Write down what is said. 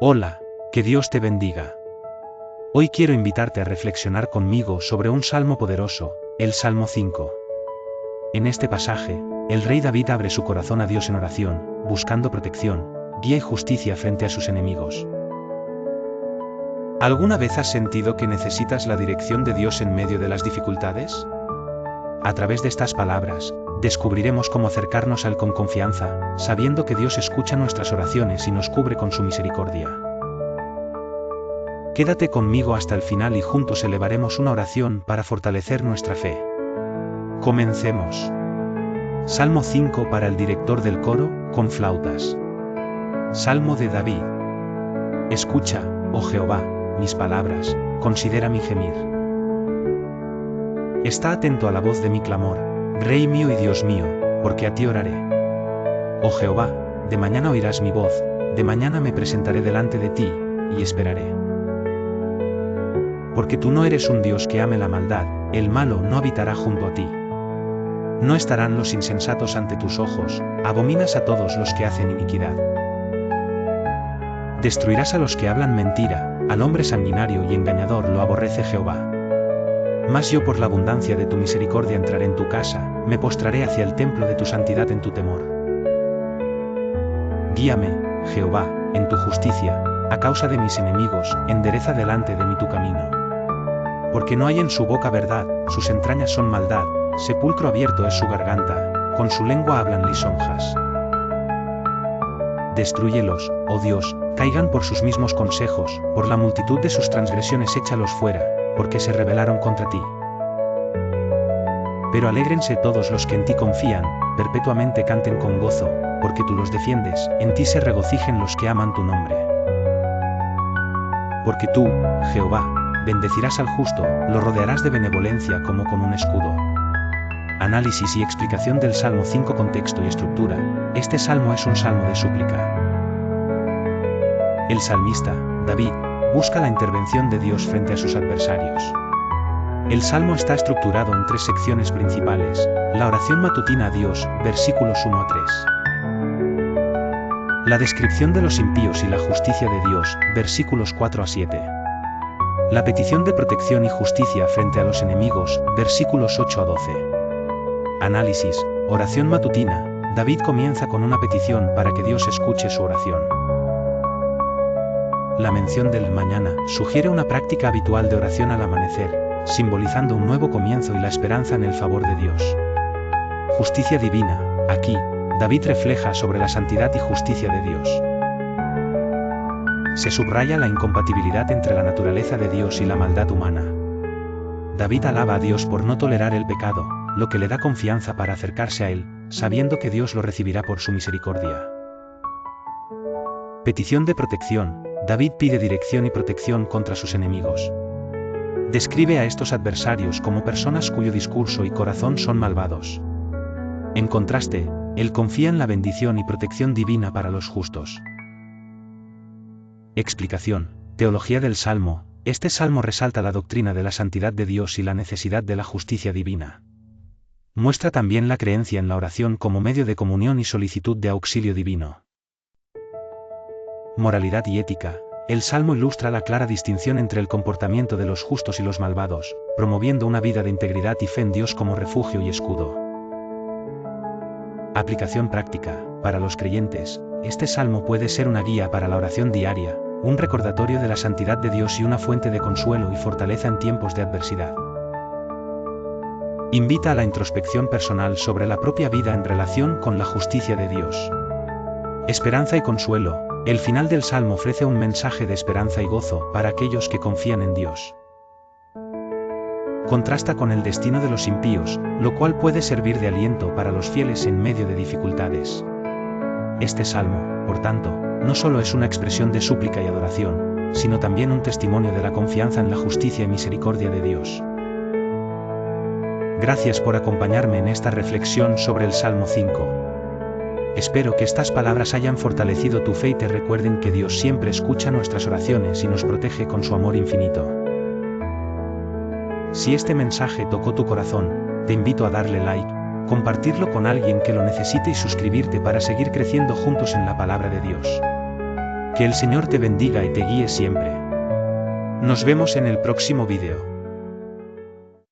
Hola, que Dios te bendiga. Hoy quiero invitarte a reflexionar conmigo sobre un salmo poderoso, el Salmo 5. En este pasaje, el rey David abre su corazón a Dios en oración, buscando protección, guía y justicia frente a sus enemigos. ¿Alguna vez has sentido que necesitas la dirección de Dios en medio de las dificultades? A través de estas palabras, descubriremos cómo acercarnos a Él con confianza, sabiendo que Dios escucha nuestras oraciones y nos cubre con su misericordia. Quédate conmigo hasta el final y juntos elevaremos una oración para fortalecer nuestra fe. Comencemos. Salmo 5 para el director del coro, con flautas. Salmo de David. Escucha, oh Jehová, mis palabras, considera mi gemir. Está atento a la voz de mi clamor, Rey mío y Dios mío, porque a ti oraré. Oh Jehová, de mañana oirás mi voz, de mañana me presentaré delante de ti, y esperaré. Porque tú no eres un Dios que ame la maldad, el malo no habitará junto a ti. No estarán los insensatos ante tus ojos, abominas a todos los que hacen iniquidad. Destruirás a los que hablan mentira, al hombre sanguinario y engañador lo aborrece Jehová. Mas yo por la abundancia de tu misericordia entraré en tu casa, me postraré hacia el templo de tu santidad en tu temor. Guíame, Jehová, en tu justicia, a causa de mis enemigos, endereza delante de mí tu camino. Porque no hay en su boca verdad, sus entrañas son maldad, sepulcro abierto es su garganta, con su lengua hablan lisonjas. Destrúyelos, oh Dios, caigan por sus mismos consejos, por la multitud de sus transgresiones échalos fuera, porque se rebelaron contra ti. Pero alégrense todos los que en ti confían, perpetuamente canten con gozo, porque tú los defiendes, en ti se regocijen los que aman tu nombre. Porque tú, Jehová, bendecirás al justo, lo rodearás de benevolencia como con un escudo. Análisis y explicación del Salmo 5. Contexto y estructura. Este salmo es un salmo de súplica. El salmista, David, busca la intervención de Dios frente a sus adversarios. El salmo está estructurado en tres secciones principales: la oración matutina a Dios, versículos 1 a 3. La descripción de los impíos y la justicia de Dios, versículos 4 a 7. La petición de protección y justicia frente a los enemigos, versículos 8 a 12. Análisis, oración matutina. David comienza con una petición para que Dios escuche su oración. La mención del mañana sugiere una práctica habitual de oración al amanecer, simbolizando un nuevo comienzo y la esperanza en el favor de Dios. Justicia divina. Aquí, David refleja sobre la santidad y justicia de Dios. Se subraya la incompatibilidad entre la naturaleza de Dios y la maldad humana. David alaba a Dios por no tolerar el pecado, lo que le da confianza para acercarse a Él, sabiendo que Dios lo recibirá por su misericordia. Petición de protección. David pide dirección y protección contra sus enemigos. Describe a estos adversarios como personas cuyo discurso y corazón son malvados. En contraste, él confía en la bendición y protección divina para los justos. Explicación. Teología del Salmo. Este salmo resalta la doctrina de la santidad de Dios y la necesidad de la justicia divina. Muestra también la creencia en la oración como medio de comunión y solicitud de auxilio divino. Moralidad y ética. El salmo ilustra la clara distinción entre el comportamiento de los justos y los malvados, promoviendo una vida de integridad y fe en Dios como refugio y escudo. Aplicación práctica. Para los creyentes, este salmo puede ser una guía para la oración diaria, un recordatorio de la santidad de Dios y una fuente de consuelo y fortaleza en tiempos de adversidad. Invita a la introspección personal sobre la propia vida en relación con la justicia de Dios. Esperanza y consuelo. El final del salmo ofrece un mensaje de esperanza y gozo para aquellos que confían en Dios. Contrasta con el destino de los impíos, lo cual puede servir de aliento para los fieles en medio de dificultades. Este salmo, por tanto, no solo es una expresión de súplica y adoración, sino también un testimonio de la confianza en la justicia y misericordia de Dios. Gracias por acompañarme en esta reflexión sobre el Salmo 5. Espero que estas palabras hayan fortalecido tu fe y te recuerden que Dios siempre escucha nuestras oraciones y nos protege con su amor infinito. Si este mensaje tocó tu corazón, te invito a darle like, compartirlo con alguien que lo necesite y suscribirte para seguir creciendo juntos en la palabra de Dios. Que el Señor te bendiga y te guíe siempre. Nos vemos en el próximo vídeo.